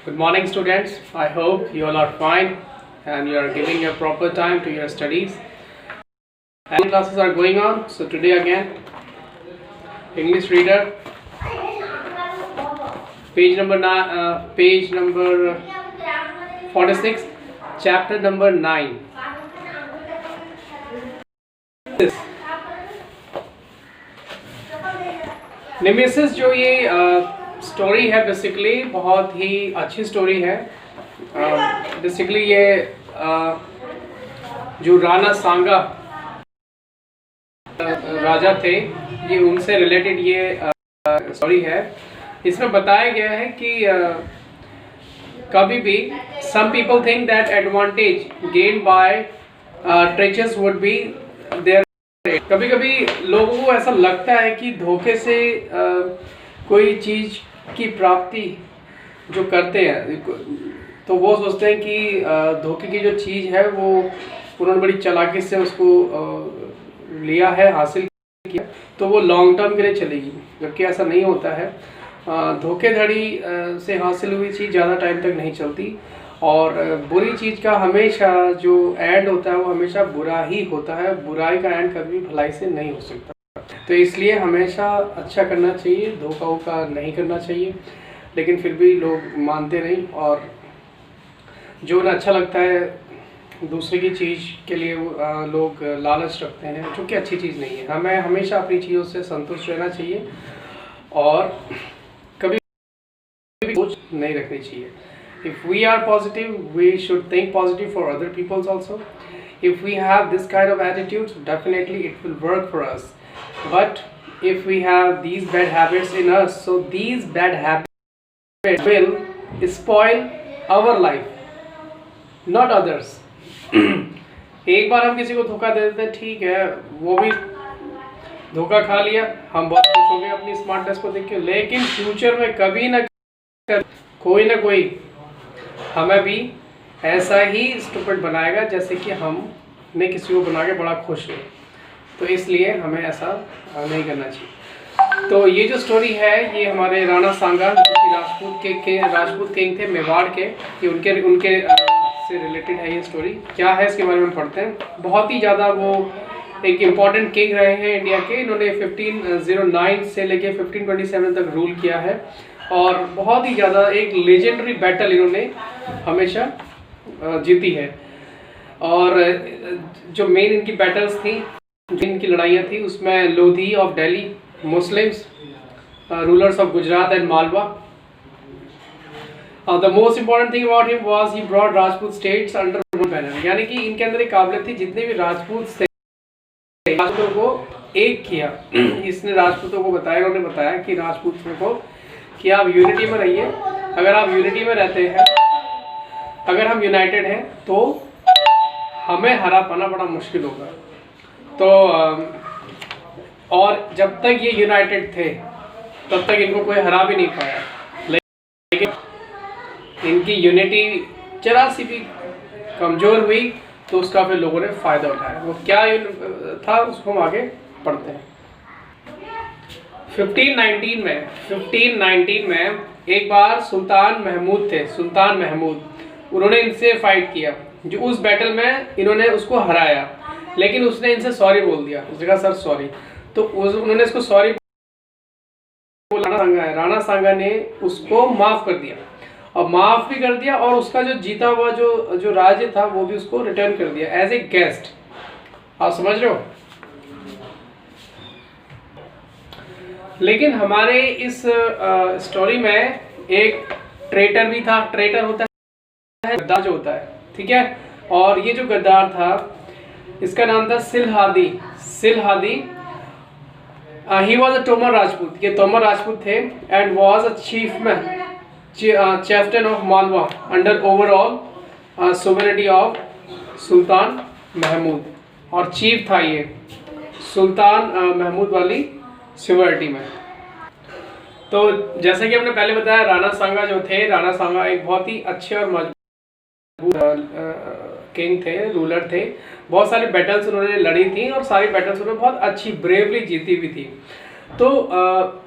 Good morning, students. I hope you all are fine and you are giving your proper time to your studies. And classes are going on. So today again, English reader, page number 46, chapter number 9. Nemesis जो ये story है basically बहुत ही अच्छी story है। Basically ये जो राणा सांगा राजा थे, ये उनसे रिलेटेड ये स्टोरी है। इसमें बताया गया है कि कभी भी some people think that advantage gained by treacherous would be their। कभी कभी लोगों को ऐसा लगता है कि धोखे से कोई चीज़ की प्राप्ति जो करते हैं तो वो सोचते हैं कि धोखे की जो चीज़ है वो उन्होंने बड़ी चालाकी से उसको लिया है, हासिल किया, तो वो लॉन्ग टर्म के लिए चलेगी, जबकि ऐसा नहीं होता है। धोखेधड़ी से हासिल हुई चीज़ ज़्यादा टाइम तक नहीं चलती और बुरी चीज़ का हमेशा जो एंड होता है वो हमेशा बुरा ही होता है। बुराई का एंड कभी भलाई से नहीं हो सकता। तो इसलिए हमेशा अच्छा करना चाहिए, धोखा वोखा नहीं करना चाहिए। लेकिन फिर भी लोग मानते नहीं और जो उन्हें अच्छा लगता है दूसरे की चीज़ के लिए लोग लालच रखते हैं, जो कि अच्छी चीज़ नहीं है। हमें हमेशा अपनी चीज़ों से संतुष्ट रहना चाहिए और कभी भी सोच नहीं रखनी चाहिए। If we are positive, we should think positive for other people also. If we have this kind of attitude, definitely it will work for us. But if we have these bad habits in us, so these bad habits will spoil our life, not others. एक बार हम किसी को धोखा दे देते हैं, ठीक है, वो भी धोखा खा लिया, हम बहुत खुश हो गए अपनी स्मार्टनेस को देख के, लेकिन फ्यूचर में कभी ना कोई ना कोई हमें भी ऐसा ही स्टूपिड बनाएगा जैसे कि हमने किसी को बना के बड़ा खुश हुए। तो इसलिए हमें ऐसा नहीं करना चाहिए। तो ये जो स्टोरी है ये हमारे राणा सांगा जो कि राजपूत किंग थे मेवाड़ के, कि उनके से रिलेटेड है ये स्टोरी। क्या है इसके बारे में पढ़ते हैं। बहुत ही ज़्यादा वो एक इम्पॉर्टेंट किंग रहे हैं इंडिया के। इन्होंने 1509 से लेके 1527 तक रूल किया है और बहुत ही ज़्यादा एक लेजेंडरी बैटल इन्होंने हमेशा जीती है। और जो मेन इनकी बैटल्स थी, जो इनकी लड़ाइयाँ थी, उसमें Lodhi of Delhi, Muslims, rulers of Gujarat and Malwa. The most important thing about him was he brought Rajput states under one banner, यानी कि इनके अंदर एक काबिलियत थी, जितने भी राजपूत थे राजपूतों को एक किया। इसने राजपूतों को बताया, उन्होंने बताया कि राजपूतों को कि आप यूनिटी में रहिए। अगर आप यूनिटी में रहते हैं, अगर हम यूनाइटेड हैं तो हमें हरा पाना बड़ा मुश्किल होगा। तो और जब तक ये यूनाइटेड थे तब तक इनको कोई हरा भी नहीं पाया, लेकिन इनकी यूनिटी जरा सी भी कमज़ोर हुई तो उसका फिर लोगों ने फ़ायदा उठाया। वो क्या था उसको हम आगे पढ़ते हैं। 1519 में एक बार सुल्तान महमूद थे, सुल्तान महमूद, उन्होंने इनसे फाइट किया। जो उस बैटल में इन्होंने उसको हराया, लेकिन उसने इनसे सॉरी बोल दिया। उसने कहा सर सॉरी, तो उन्होंने इसको सॉरी बोला। राणा सांगा ने उसको माफ़ कर दिया और माफ़ भी कर दिया और उसका जो जीता हुआ जो राज्य था वो भी उसको रिटर्न कर दिया एज ए गेस्ट। आप समझ रहे हो। लेकिन हमारे इस स्टोरी में एक ट्रेटर भी था। ट्रेटर होता है गद्दार जो होता है, ठीक है। और ये जो गद्दार था इसका नाम था Silhadi. He was a Tomar Rajput, ये तोमर राजपूत थे and was a chieftain of Malwa under overall sovereignty of sultan Mahmud. और चीफ था ये सुल्तान महमूद वाली सिक्योरिटी में। तो जैसे कि हमने पहले बताया, राणा सांगा जो थे, राणा सांगा एक बहुत ही अच्छे और मजबूत किंग थे, रूलर थे। बहुत सारी बैटल्स उन्होंने लड़ी थी और सारी बैटल्स उन्होंने बहुत अच्छी ब्रेवली जीती भी थी। तो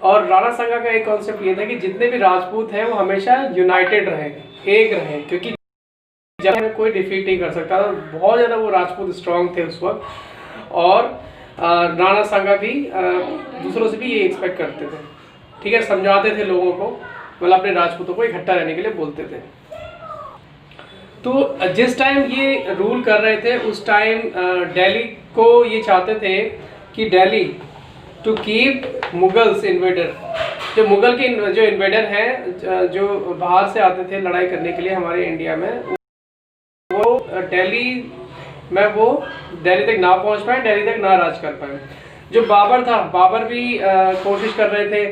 और राणा सांगा का एक कॉन्सेप्ट ये था कि जितने भी राजपूत हैं वो हमेशा यूनाइटेड रहें, एक रहें, क्योंकि जब में कोई डिफीट नहीं कर सकता। बहुत ज़्यादा वो राजपूत स्ट्रांग थे उस वक्त, और राणा सांगा भी दूसरों से भी ये एक्सपेक्ट करते थे, ठीक है, समझाते थे लोगों को, मतलब अपने राजपूतों को इकट्ठा रहने के लिए बोलते थे। तो जिस टाइम ये रूल कर रहे थे उस टाइम दिल्ली को ये चाहते थे कि Delhi to keep Mughals invader, जो मुगल के जो इन्वेडर हैं, जो बाहर से आते थे लड़ाई करने के लिए हमारे इंडिया में, वो दिल्ली में वो दिल्ली तक ना पहुंच पाए, दिल्ली तक ना राज कर पाए। जो बाबर था, बाबर भी कोशिश कर रहे थे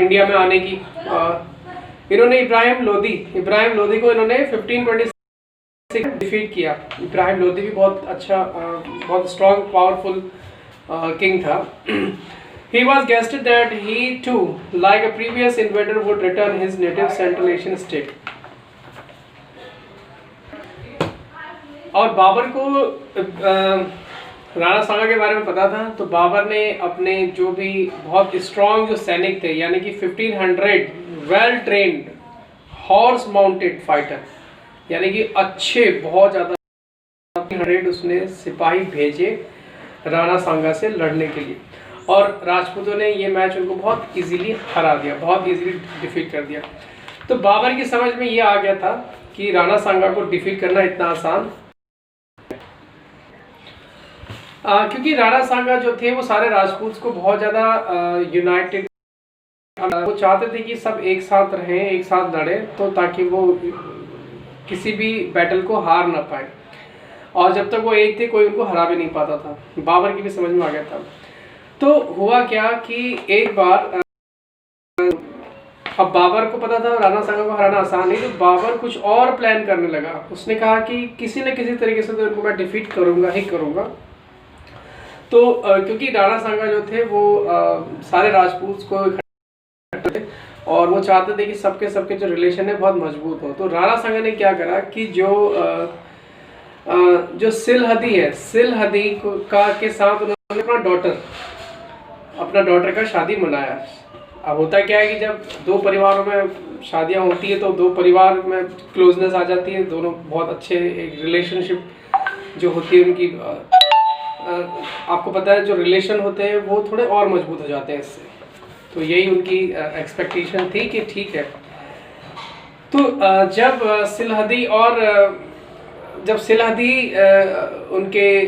इंडिया में आने की। इन्होंने इब्राहिम लोदी को इन्होंने 1526 डिफीट किया। इब्राहिम लोदी भी बहुत अच्छा, बहुत स्ट्रॉन्ग पावरफुल किंग था। He was guessed that he too, like a previous invader, would return his native Central Asian state. और बाबर को राणा सांगा के बारे में पता था, तो बाबर ने अपने जो भी बहुत स्ट्रॉन्ग जो सैनिक थे, यानी कि 1500 well trained horse mounted fighter, यानी कि अच्छे बहुत ज़्यादा 1500 उसने सिपाही भेजे राणा सांगा से लड़ने के लिए, और राजपूतों ने ये मैच उनको बहुत इजीली हरा दिया, बहुत इजीली डिफीट कर दिया। तो बाबर की समझ में ये आ गया था कि राणा सांगा को डिफीट करना इतना आसान, क्योंकि राणा सांगा जो थे वो सारे राजपूत को बहुत ज़्यादा यूनाइटेड, वो चाहते थे कि सब एक साथ रहें, एक साथ लड़ें, तो ताकि वो किसी भी बैटल को हार ना पाए, और जब तक वो एक थे कोई उनको हरा भी नहीं पाता था। बाबर की भी समझ में आ गया था। तो हुआ क्या कि एक बार, अब बाबर को पता था राणा सांगा को हराना आसान नहीं, तो बाबर कुछ और प्लान करने लगा। उसने कहा कि किसी न किसी तरीके से तो इनको मैं डिफीट करूंगा ही करूंगा। तो क्योंकि राणा सांगा जो थे वो सारे राजपूत को इकट्ठे थे, और वो चाहते थे कि सबके जो रिलेशन है बहुत मजबूत हो। तो राणा सांगा ने क्या करा कि जो सिलहदी है, सिलहदी के साथ उन्होंने अपना डॉटर का शादी मनाया। अब होता क्या है कि जब दो परिवारों में शादियां होती है तो दो परिवार में क्लोजनेस आ जाती है, दोनों बहुत अच्छे एक रिलेशनशिप जो होती है उनकी, आपको पता है जो रिलेशन होते हैं वो थोड़े और मजबूत हो जाते हैं इससे। तो यही उनकी एक्सपेक्टेशन थी कि ठीक है। तो जब सिलहदी उनके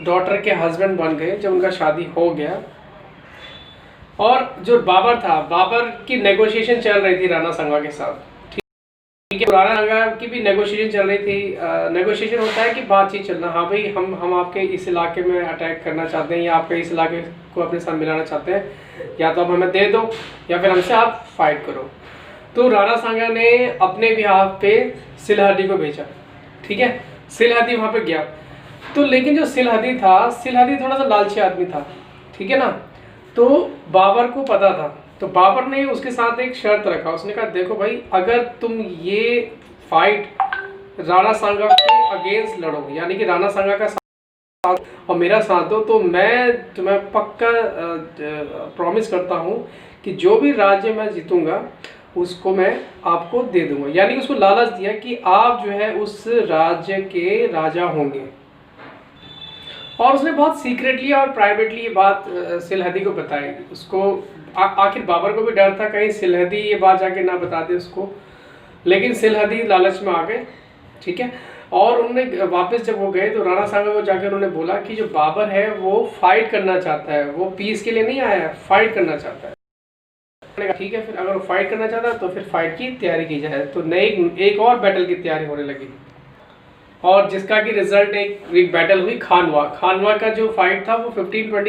डॉटर के हस्बैंड बन गए, जब उनका शादी हो गया, और जो बाबर था, बाबर की नेगोशिएशन चल रही थी राणा सांगा के साथ, ठीक है, राणा सांगा की भी नेगोशिएशन चल रही थी। नेगोशिएशन होता है कि बातचीत चलना, हाँ भाई हम आपके इस इलाके में अटैक करना चाहते हैं, या आपके इस इलाके को अपने साथ मिलाना चाहते हैं, या तो आप हमें दे दो या फिर हमसे आप फाइट करो। तो राणा सांगा ने अपने बिहाफ पे सिलहदी को भेजा, ठीक है, सिलहदी वहाँ पे गया। तो लेकिन जो सिलहदी थोड़ा सा लालची आदमी था, ठीक है ना, तो बाबर को पता था, तो बाबर ने उसके साथ एक शर्त रखा। उसने कहा देखो भाई, अगर तुम ये फाइट राणा सांगा के अगेंस्ट लड़ो, यानी कि राणा सांगा का साथ और मेरा साथ दो, तो मैं तुम्हें पक्का प्रॉमिस करता हूँ कि जो भी राज्य मैं जीतूंगा उसको मैं आपको दे दूंगा। यानी कि उसको लालच दिया कि आप जो है उस राज्य के राजा होंगे। और उसने बहुत सीक्रेटली और प्राइवेटली ये बात सिलहदी को बताई। उसको आखिर बाबर को भी डर था कहीं सिलहदी ये बात जाके ना बता दे उसको, लेकिन सिलहदी लालच में आ गए, ठीक है। और उन्होंने वापस जब वो गए तो राणा सांगा को जाकर उन्होंने बोला कि जो बाबर है वो फाइट करना चाहता है, वो पीस के लिए नहीं आया है, फाइट करना चाहता है। ठीक है, फिर अगर वो फाइट करना चाहता है तो फिर फाइट की तैयारी की जाए। तो नई एक और बैटल की तैयारी होने लगी, और जिसका की रिजल्ट एक बैटल हुई खानवा का जो फाइट था वो 1520,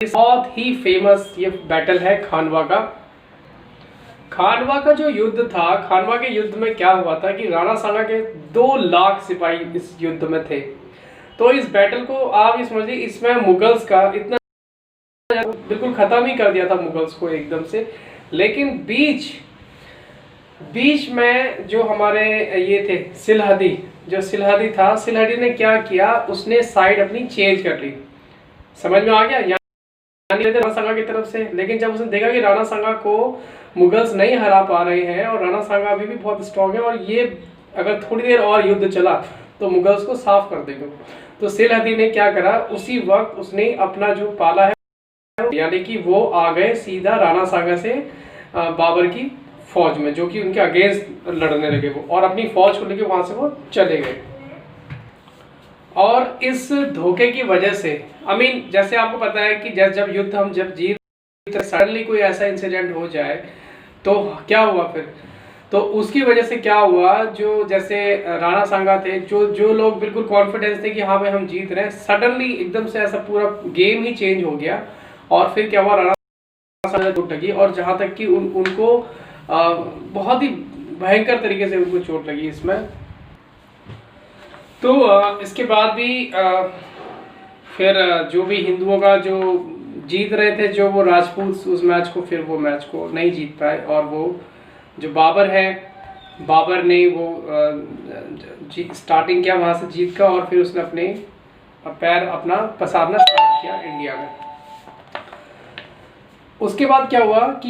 बहुत ही फेमस ये बैटल है खानवा का जो युद्ध था। खानवा के युद्ध में क्या हुआ था कि राणा सांगा के 2 लाख सिपाही इस युद्ध में थे। तो इस बैटल को आप ये समझिए, इसमें मुगल्स का इतना बिल्कुल खत्म ही कर दिया था मुगल्स को एकदम से। लेकिन बीच में जो हमारे ये थे सिलहदी ने क्या किया, उसने साइड अपनी चेंज कर ली। समझ में आ गया? राणा सांगा की तरफ से। लेकिन जब उसने देखा कि राणा सांगा को मुगल्स नहीं हरा पा रहे हैं और राणा सांगा अभी भी बहुत स्ट्रॉन्ग है और ये अगर थोड़ी देर और युद्ध चला तो मुगल्स को साफ कर देंगे, तो सिलहदी ने क्या करा, उसी वक्त उसने अपना जो पाला है, यानी कि वो आ गए सीधा राणा सांगा से बाबर की फौज में, जो कि उनके अगेंस्ट लड़ने लगे वो, और अपनी फौज को लेके वहां से वो चले गए। और इस धोखे की वजह से जैसे आपको पता है कि जब युद्ध हम जब जीत, सडनली कोई ऐसा इंसिडेंट हो जाए तो क्या हुआ फिर, तो उसकी वजह से क्या हुआ, जो जैसे राणा सांगा थे, जो लोग बिल्कुल कॉन्फिडेंस थे कि हाँ भाई हम जीत रहे हैं, सडनली एकदम से ऐसा पूरा गेम ही चेंज हो गया। और फिर क्या हुआ, राणा सांगा चोट लगी, और जहाँ तक कि उनको बहुत ही भयंकर तरीके से उनको चोट लगी इसमें। तो इसके बाद भी फिर जो भी हिंदुओं का जो जीत रहे थे, जो वो राजपूत, उस मैच को फिर वो मैच को नहीं जीत पाए, और वो जो बाबर है, बाबर ने वो स्टार्टिंग किया वहाँ से जीत का, और फिर उसने अपने पैर अपना पसारना स्टार्ट किया इंडिया में। उसके बाद क्या हुआ कि